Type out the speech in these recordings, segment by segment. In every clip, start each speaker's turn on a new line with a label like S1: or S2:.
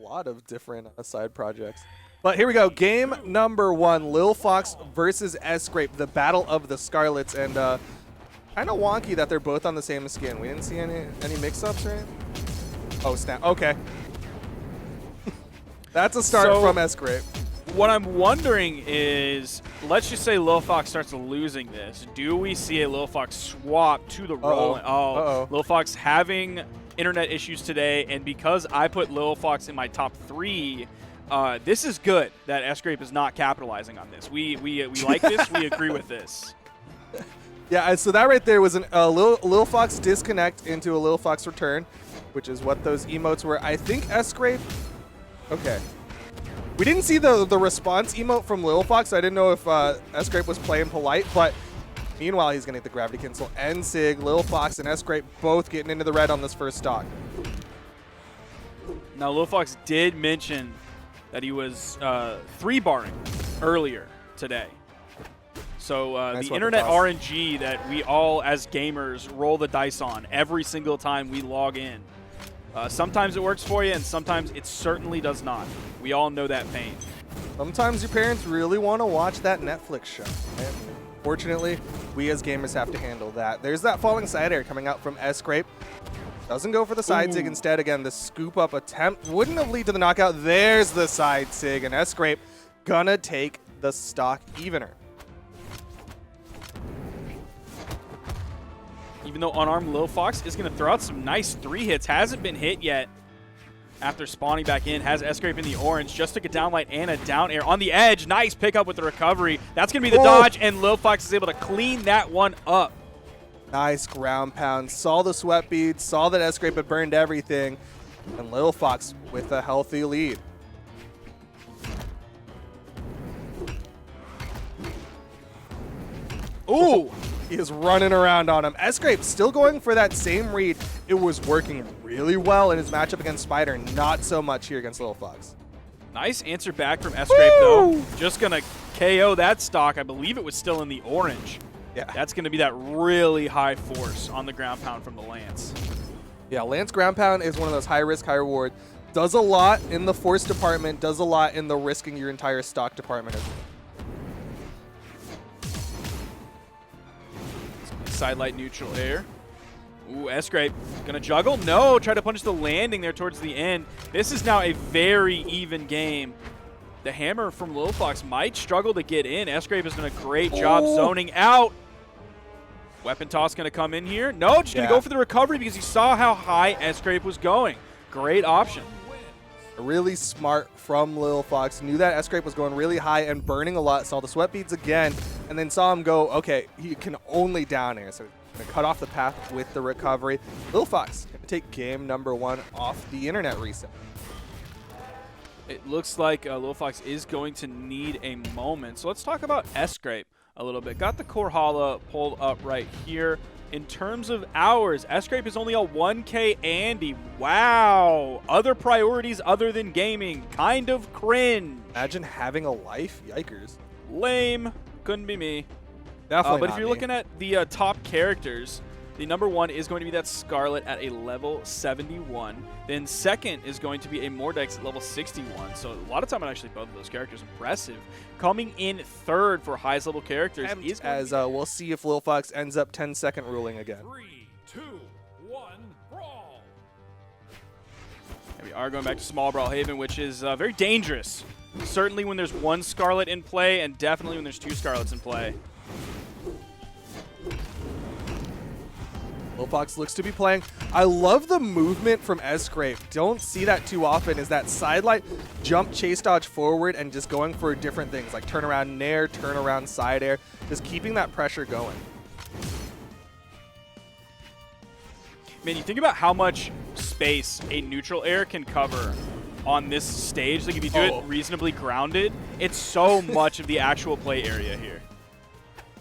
S1: lot of different side projects. But here we go. Game number 1, Lil'Fox versus Sgrape, the battle of the Scarlets. And kind of wonky that they're both on the same skin. We didn't see any mix-ups or anything? Oh, snap. Okay. That's a start from Sgrape.
S2: What I'm wondering is, let's just say Lil'Fox starts losing this. Do we see a Lil'Fox swap to the roll? Lil'Fox having internet issues today, and because I put Lil'Fox in my top 3, this is good that Sgrape is not capitalizing on this. We like this. We agree with this.
S1: Yeah, so that right there was a Lil'Fox disconnect into a Lil'Fox return, which is what those emotes were. I think Sgrape. Okay. We didn't see the response emote from Lil'Fox. I didn't know if Sgrape was playing polite, but meanwhile, he's going to get the gravity cancel. And Sig, Lil'Fox, and Sgrape both getting into the red on this first stock.
S2: Now, Lil'Fox did mention that he was 3-barring earlier today. So
S1: nice
S2: the internet RNG that we all as gamers roll the dice on every single time we log in. Sometimes it works for you, and sometimes it certainly does not. We all know that pain.
S1: Sometimes your parents really want to watch that Netflix show. And fortunately, we as gamers have to handle that. There's that falling side air coming out from Sgrape. Doesn't go for the side sig. Instead, again, the scoop up attempt wouldn't have lead to the knockout. There's the side sig, and Sgrape gonna take the stock evener.
S2: Even though unarmed Lil'Fox is going to throw out some nice 3 hits. Hasn't been hit yet after spawning back in. Has Sgrape in the orange. Just took a down light and a down air on the edge. Nice pickup with the recovery. That's going to be the dodge, and Lil'Fox is able to clean that one up.
S1: Nice ground pound. Saw the sweat beads. Saw that Sgrape had burned everything. And Lil'Fox with a healthy lead. Ooh! He is running around on him. Sgrape still going for that same read. It was working really well in his matchup against Spider. Not so much here against Lil'Fox.
S2: Nice answer back from Sgrape, though. Just going to KO that stock. I believe it was still in the orange.
S1: Yeah.
S2: That's going to be that really high force on the ground pound from the Lance.
S1: Yeah, Lance ground pound is one of those high risk, high reward. Does a lot in the force department, does a lot in the risking your entire stock department as well.
S2: Sidelight neutral air. Ooh, Sgrape gonna juggle? No, try to punish the landing there towards the end. This is now a very even game. The hammer from Lil'Fox might struggle to get in. Sgrape has done a great job zoning out. Weapon toss gonna come in here. No, just gonna go for the recovery because he saw how high Sgrape was going. Great option.
S1: Really smart from Lil'Fox. Knew that Sgrape was going really high and burning a lot. Saw the sweat beads again, and then saw him go, okay, he can only down air. So he's going to cut off the path with the recovery. Lil'Fox going to take game number 1 off the internet reset.
S2: It looks like Lil'Fox is going to need a moment. So let's talk about Sgrape a little bit. Got the Brawlhalla pulled up right here. In terms of hours, Sgrape is only a 1K Andy. Wow. Other priorities other than gaming. Kind of cringe.
S1: Imagine having a life. Yikers.
S2: Lame. Couldn't be me.
S1: Definitely
S2: but if you're looking at the top characters, the number 1 is going to be that Scarlet at a level 71. Then second is going to be a Mordex at level 61. So a lot of time on actually both of those characters. Impressive. Coming in third for highest level characters is
S1: as we'll see if Lil'Fox ends up 10-second ruling again.
S3: 3, 2, 1, brawl.
S2: And we are going back to small Brawlhaven, which is very dangerous. Certainly when there's 1 Scarlet in play, and definitely when there's 2 Scarlets in play.
S1: Lil'Fox looks to be playing. I love the movement from Sgrape. Don't see that too often, is that sidelight jump, chase dodge forward, and just going for different things like turn around nair, turn around side air, just keeping that pressure going.
S2: Man, you think about how much space a neutral air can cover on this stage. Like if you do it reasonably grounded, it's so much of the actual play area here.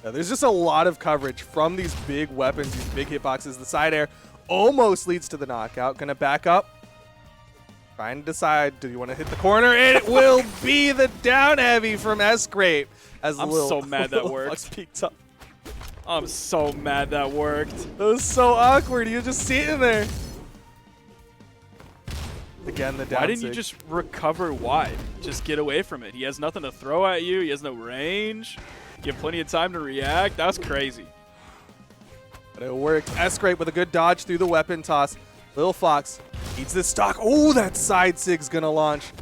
S1: Yeah, there's just a lot of coverage from these big weapons, these big hitboxes. The side air almost leads to the knockout. Gonna back up. Trying to decide, do you want to hit the corner? And it will be the down heavy from Sgrape. As
S2: I'm so mad that worked.
S1: Peeked up.
S2: I'm so mad that worked.
S1: That was so awkward. He was just sitting there. Again, the down
S2: Why didn't you
S1: sig.
S2: just recover wide? Just get away from it. He has nothing to throw at you. He has no range. You have plenty of time to react. That was crazy.
S1: But it worked. Sgrape with a good dodge through the weapon toss. Lil'Fox eats this stock. Oh, that side sig's going to launch.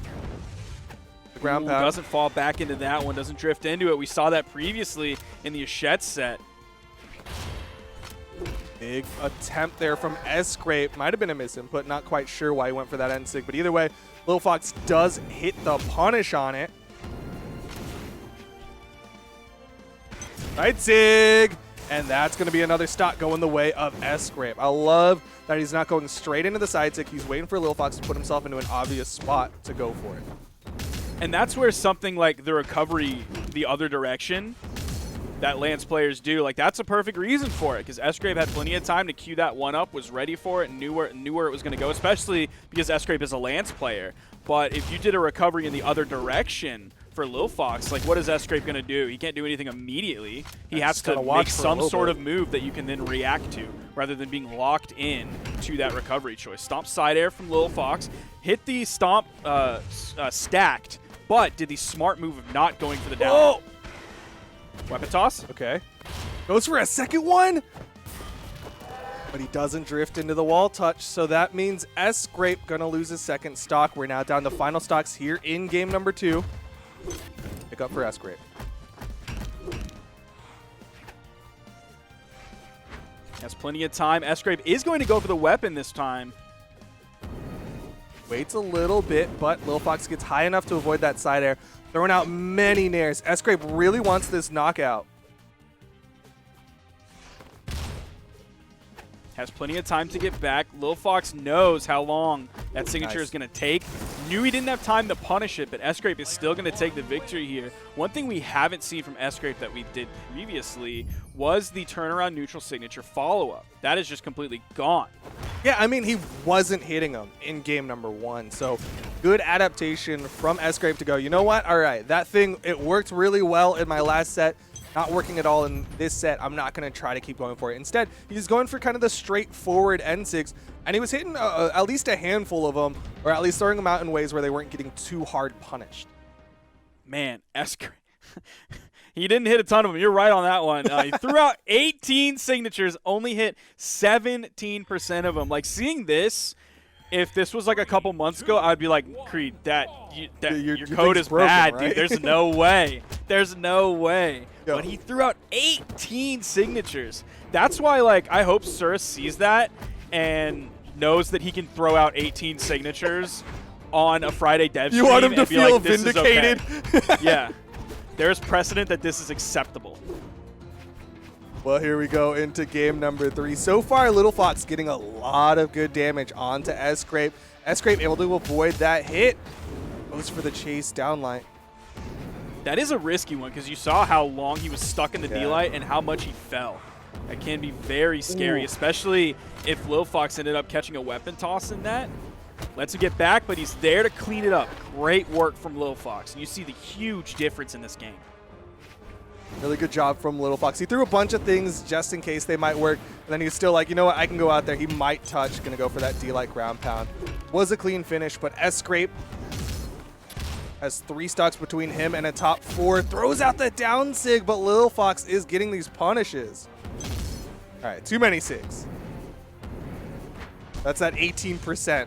S1: The ground pound.
S2: Doesn't fall back into that one. Doesn't drift into it. We saw that previously in the Hachette set.
S1: Big attempt there from Sgrape. Might have been a misinput. Not quite sure why he went for that end sig. But either way, Lil'Fox does hit the punish on it. Right sig. And that's going to be another stock going the way of Sgrape. I love that he's not going straight into the side stick. He's waiting for Lil'Fox to put himself into an obvious spot to go for it.
S2: And that's where something like the recovery the other direction that Lance players do, like that's a perfect reason for it, because Sgrape had plenty of time to queue that one up, was ready for it, and knew where it was going to go, especially because Sgrape is a Lance player. But if you did a recovery in the other direction for Lil'Fox, like what is Sgrape going to do? He can't do anything immediately. He has to make some sort of move that you can then react to, rather than being locked in to that recovery choice. Stomp side air from Lil'Fox, hit the stomp stacked, but did the smart move of not going for the down.
S1: Oh!
S2: Weapon toss.
S1: Okay. Goes for a second one. But he doesn't drift into the wall touch, so that means Sgrape gonna lose his second stock. We're now down to final stocks here in game number 2. Pick up for Sgrape.
S2: Has plenty of time. Sgrape is going to go for the weapon this time.
S1: Waits a little bit, but Lil'Fox gets high enough to avoid that side air. Throwing out many nairs. Sgrape really wants this knockout.
S2: Has plenty of time to get back. Lil'Fox knows how long that signature is going to take. Knew he didn't have time to punish it, but Sgrape is still going to take the victory here. One thing we haven't seen from Sgrape that we did previously was the turnaround neutral signature follow-up. That is just completely gone.
S1: Yeah, I mean, he wasn't hitting him in game number 1, so good adaptation from Sgrape to go, you know what? All right, that thing, it worked really well in my last set. Not working at all in this set. I'm not going to try to keep going for it. Instead, he's going for kind of the straightforward N6, and he was hitting at least a handful of them, or at least throwing them out in ways where they weren't getting too hard punished.
S2: Man, Sgrape. He didn't hit a ton of them. You're right on that one. He threw out 18 signatures, only hit 17% of them. Like, seeing this, if this was like a couple months ago, I'd be like, Creed, your code is
S1: broken,
S2: bad,
S1: right?
S2: dude. There's no way. There's no way.
S1: Yo.
S2: But he threw out 18 signatures. That's why, like, I hope Surus sees that and knows that he can throw out 18 signatures on a Friday dev stream.
S1: You want him to
S2: and be
S1: feel
S2: like, this is okay.
S1: vindicated?
S2: Yeah. There's precedent that this is acceptable.
S1: Well, here we go into game number 3. So far, Lil'Fox getting a lot of good damage onto Sgrape. Sgrape able to avoid that hit. Goes for the chase downline.
S2: That is a risky one because you saw how long he was stuck in the D-Light and how much he fell. That can be very scary, especially if Lil'Fox ended up catching a weapon toss in that. Lets him get back, but he's there to clean it up. Great work from Lil'Fox. And you see the huge difference in this game.
S1: Really good job from Lil'Fox. He threw a bunch of things just in case they might work. And then he was still like, you know what, I can go out there. He might touch. Going to go for that D-Light ground pound. Was a clean finish, but Sgrape has 3 stocks between him and a top 4. Throws out the down sig, but Lil'Fox is getting these punishes. All right, too many sigs. That's at 18%.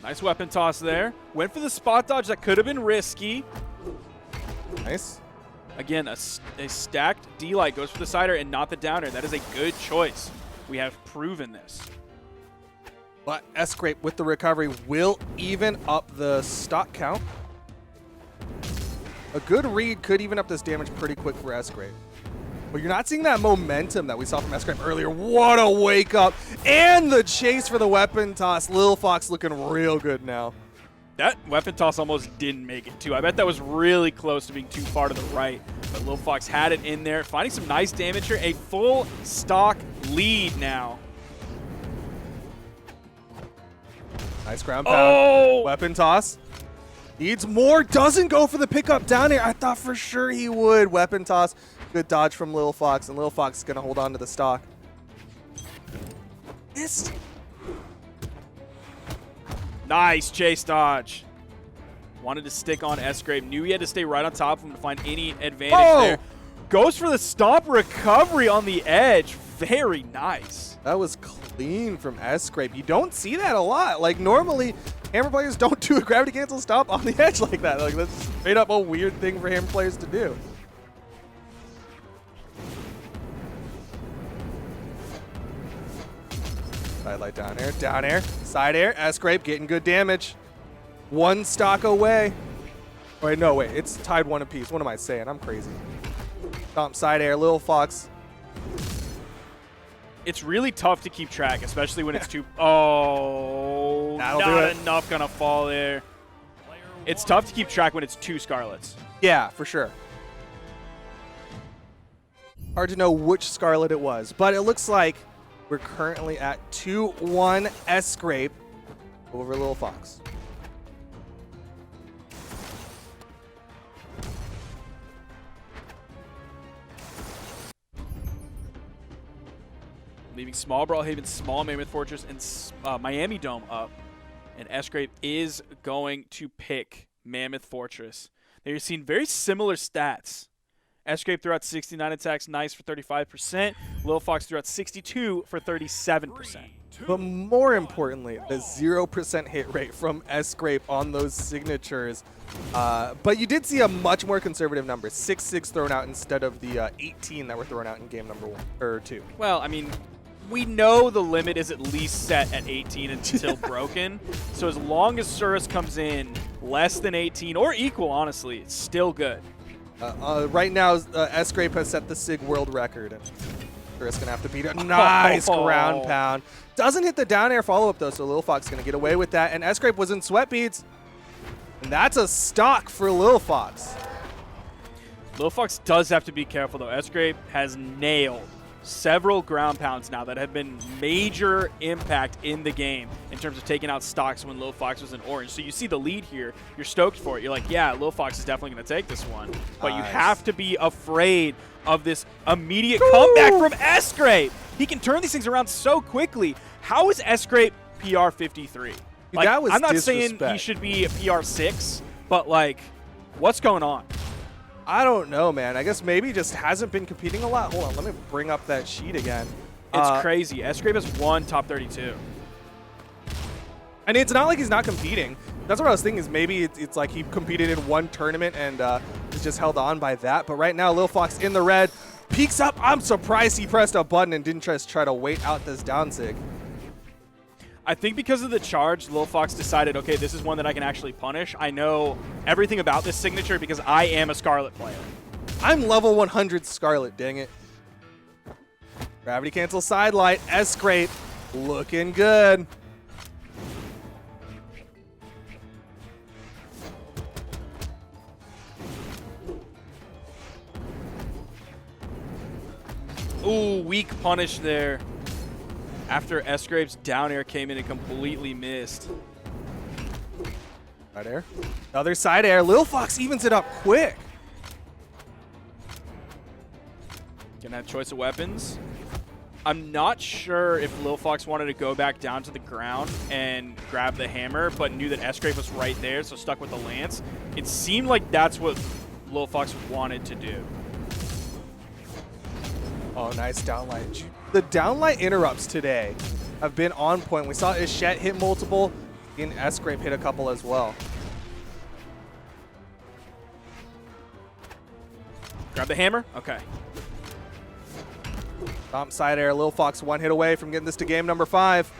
S2: Nice weapon toss there. Went for the spot dodge. That could have been risky.
S1: Nice.
S2: Again, a stacked D-Light goes for the sider and not the downer. That is a good choice. We have proven this.
S1: But Sgrape with the recovery will even up the stock count. A good read could even up this damage pretty quick for Sgrape. But you're not seeing that momentum that we saw from Sgrape earlier. What a wake up. And the chase for the weapon toss. Lil'Fox looking real good now.
S2: That weapon toss almost didn't make it, too. I bet that was really close to being too far to the right. But Lil'Fox had it in there. Finding some nice damage here. A full stock lead now.
S1: Nice ground pound.
S2: Oh!
S1: Weapon toss. Needs more. Doesn't go for the pickup down here. I thought for sure he would. Weapon toss. Good dodge from Lil'Fox. And Lil'Fox is going to hold on to the stock. Missed.
S2: Nice chase dodge. Wanted to stick on Sgrape. Knew he had to stay right on top of him to find any advantage there. Goes for the stomp recovery on the edge. Very nice.
S1: That was clean from Sgrape. You don't see that a lot. Like, normally, Hammer players don't do a gravity cancel stomp on the edge like that. Like, that's straight up a weird thing for Hammer players to do. Sidelight down air, side air. Sgrape getting good damage. One stock away. Wait, no, wait. It's tied one apiece. What am I saying? I'm crazy. Stomp side air, Lil'Fox.
S2: It's really tough to keep track, especially when it's too... Oh, not enough gonna fall there. It's tough to keep track when it's two Scarlets.
S1: Yeah, for sure. Hard to know which Scarlet it was, but it looks like we're currently at 2-1 Sgrape over Lil'Fox.
S2: Leaving small Brawlhaven, small Mammoth Fortress, and Miami Dome up. And Sgrape is going to pick Mammoth Fortress. They've seen very similar stats. Sgrape threw out 69 attacks, nice for 35%. Lil'Fox threw out 62 for 37%.
S1: But more importantly, the 0% hit rate from Sgrape on those signatures. But you did see a much more conservative number, 6-6 thrown out instead of the 18 that were thrown out in game number 1 or 2.
S2: Well, I mean, we know the limit is at least set at 18 until broken. So as long as Surus comes in less than 18 or equal, honestly, it's still good.
S1: Right now, Sgrape has set the SIG world record, and Surus gonna have to beat it. Nice ground pound. Doesn't hit the down air follow up though, so Lil'Fox gonna get away with that. And Sgrape was in sweat beads, and that's a stock for Lil'Fox.
S2: Lil'Fox does have to be careful though. Sgrape has nailed several ground pounds now that have been major impact in the game in terms of taking out stocks when Lil'Fox was in orange. So you see the lead here, you're stoked for it. You're like, yeah, Lil'Fox is definitely going to take this one. But you have to be afraid of this immediate comeback from Sgrape. He can turn these things around so quickly. How is Sgrape PR 53? Like,
S1: that was
S2: I'm not saying he should be PR 6, but like, what's going on?
S1: I don't know, man. I guess maybe just hasn't been competing a lot. Hold on, let me bring up that sheet again.
S2: It's crazy. Sgrape has won top 32.
S1: And it's not like he's not competing. That's what I was thinking, is maybe it's like he competed in one tournament and is just held on by that. But right now, Lil'Fox in the red, peeks up. I'm surprised he pressed a button and didn't just try to wait out this down sig.
S2: I think because of the charge, Lil'Fox decided, okay, this is one that I can actually punish. I know everything about this signature because I am a Scarlet player.
S1: I'm level 100 Scarlet, dang it. Gravity cancel side light. Sgrape looking good.
S2: Ooh, weak punish there. After Sgrape's down air came in and completely missed.
S1: Side air. Another side air. Lil'Fox evens it up quick.
S2: Gonna have choice of weapons. I'm not sure if Lil'Fox wanted to go back down to the ground and grab the hammer, but knew that Sgrape was right there, so stuck with the lance. It seemed like that's what Lil'Fox wanted to do.
S1: Oh, nice downlight. The downlight interrupts today have been on point. We saw Ishet hit multiple, and Sgrape hit a couple as well.
S2: Grab the hammer? Okay.
S1: Stomp side air. Lil'Fox one hit away from getting this to game number 5.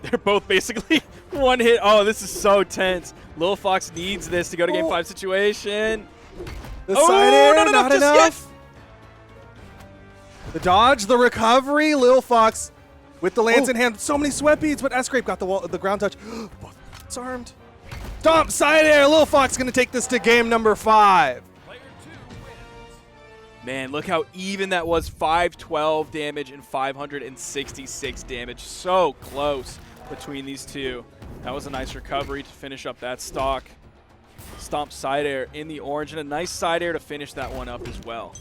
S2: They're both basically one hit. Oh, this is so tense. Lil'Fox needs this to go to game 5 situation.
S1: The side air,
S2: not enough.
S1: Enough. The dodge, the recovery. Lil'Fox with the lance in hand. So many sweat beads, but Sgrape got the ground touch. It's armed. Stomp side air. Lil'Fox going to take this to game number 5.
S2: Man, look how even that was. 512 damage and 566 damage. So close between these two. That was a nice recovery to finish up that stock. Stomp side air in the orange, and a nice side air to finish that one up as well.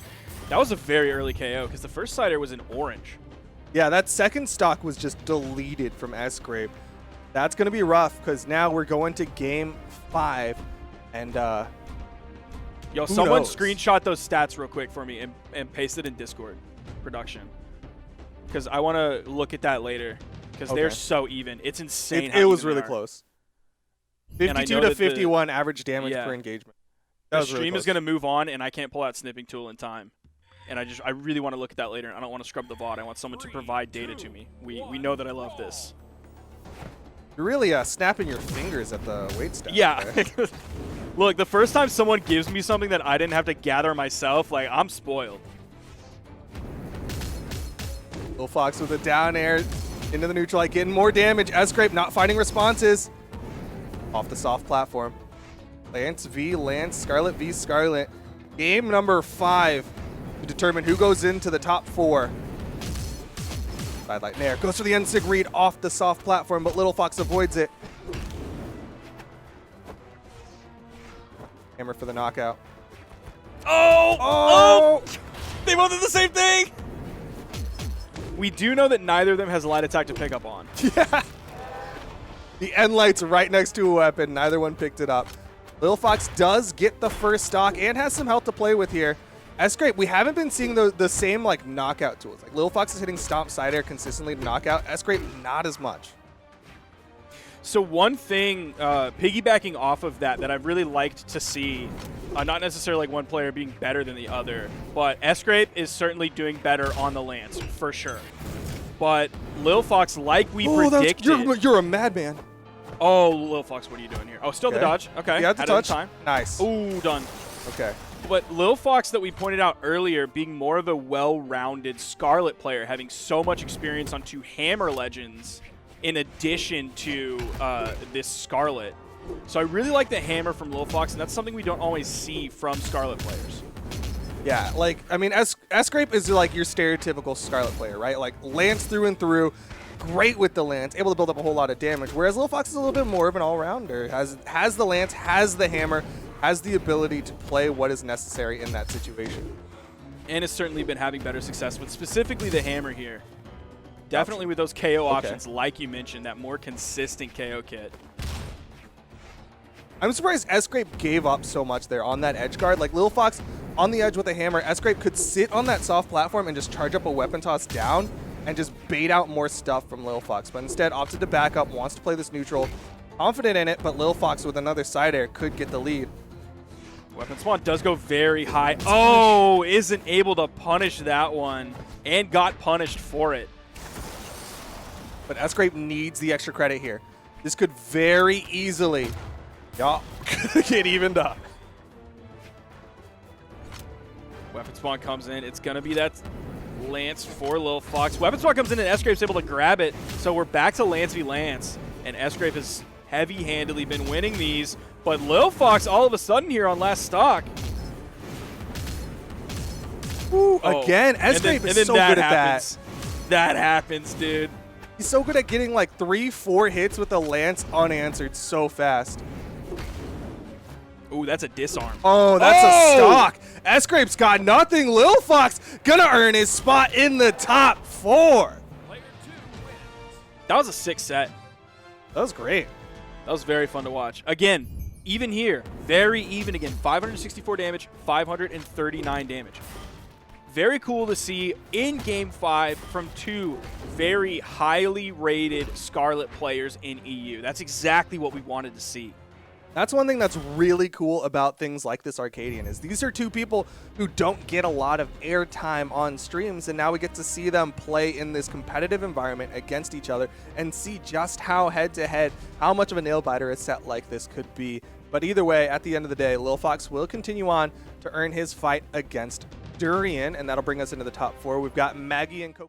S2: That was a very early KO because the first side air was in orange.
S1: Yeah, that second stock was just deleted from Sgrape. That's going to be rough because now we're going to game 5. And
S2: Yo, someone
S1: knows?
S2: screenshot those stats real quick for me and paste it in Discord production. Because I want to look at that later. Because they're so even. It's insane.
S1: It was
S2: even they
S1: really
S2: are.
S1: close.
S2: And I
S1: 52
S2: know
S1: to
S2: that
S1: 51 average damage per engagement. That
S2: The
S1: was really
S2: stream is
S1: close.
S2: going to move on, and I can't pull out snipping tool in time. And I really want to look at that later. I don't want to scrub the VOD. I want someone to provide data to me. We know that I love this.
S1: You're really snapping your fingers at the weight stat.
S2: Yeah.
S1: there.
S2: Look, the first time someone gives me something that I didn't have to gather myself, like, I'm spoiled.
S1: Lil'Fox with a down air into the neutral, like getting more damage. Sgrape not finding responses. Off the soft platform. Lance v Lance, Scarlet v Scarlet. Game number 5 to determine who goes into the top 4. Sidelight Nair goes for the N-Sig read off the soft platform, but Lil'Fox avoids it. Hammer for the knockout.
S2: Oh! They both did the same thing! We do know that neither of them has light attack to pick up on.
S1: Yeah. The end light's right next to a weapon. Neither one picked it up. Lil'Fox does get the first stock and has some health to play with here. Sgrape, we haven't been seeing the same like knockout tools. Like Lil'Fox is hitting stomp side air consistently to knockout. Sgrape not as much.
S2: So one thing, piggybacking off of that I've really liked to see, not necessarily like one player being better than the other, but Sgrape is certainly doing better on the Lance, for sure. But Lil'Fox, like we predicted...
S1: You're a madman.
S2: Oh, Lil'Fox, what are you doing here? Oh, still the dodge. Okay.
S1: You had the
S2: Had it in
S1: touch.
S2: time.
S1: Nice.
S2: Ooh, done.
S1: Okay.
S2: But Lil'Fox that we pointed out earlier being more of a well-rounded Scarlet player, having so much experience on 2 Hammer Legends in addition to this Scarlet. So I really like the Hammer from Lil'Fox, and that's something we don't always see from Scarlet players.
S1: Yeah, like, I mean, Sgrape is like your stereotypical Scarlet player, right? Like, Lance through and through, great with the Lance, able to build up a whole lot of damage, whereas Lil'Fox is a little bit more of an all-rounder. Has the Lance, has the Hammer, has the ability to play what is necessary in that situation.
S2: And has certainly been having better success with specifically the Hammer here. Definitely with those KO options, like you mentioned, that more consistent KO kit.
S1: I'm surprised Sgrape gave up so much there on that edge guard. Like, Lil'Fox on the edge with a hammer, Sgrape could sit on that soft platform and just charge up a weapon toss down and just bait out more stuff from Lil'Fox. But instead opted to back up, wants to play this neutral, confident in it, but Lil'Fox with another side air could get the lead.
S2: Weapon spawn does go very high. Oh, isn't able to punish that one and got punished for it.
S1: But Sgrape needs the extra credit here. This could very easily get evened up.
S2: Weapon spawn comes in. It's going to be that Lance for Lil'Fox. Weapon spawn comes in and Sgrape's able to grab it. So we're back to Lance v Lance. And Sgrape has heavy-handedly been winning these. But Lil'Fox all of a sudden here on last stock.
S1: Ooh, again, Sgrape is so good at that.
S2: That happens, dude.
S1: He's so good at getting like 3-4 hits with the Lance unanswered so fast.
S2: Ooh, that's a disarm.
S1: Oh, that's a stock. Sgrape's got nothing. Lil'Fox gonna earn his spot in the top 4.
S2: That was a 6 set.
S1: That was great.
S2: That was very fun to watch. Again, even here, very even again. 564 damage, 539 damage. Very cool to see in Game 5 from 2 very highly rated Scarlet players in EU. That's exactly what we wanted to see.
S1: That's one thing that's really cool about things like this Arcadian is these are 2 people who don't get a lot of airtime on streams, and now we get to see them play in this competitive environment against each other and see just how head-to-head, how much of a nail-biter a set like this could be. But either way, at the end of the day, Lil'Fox will continue on to earn his fight against Durian, and that'll bring us into the top 4. We've got Maggie and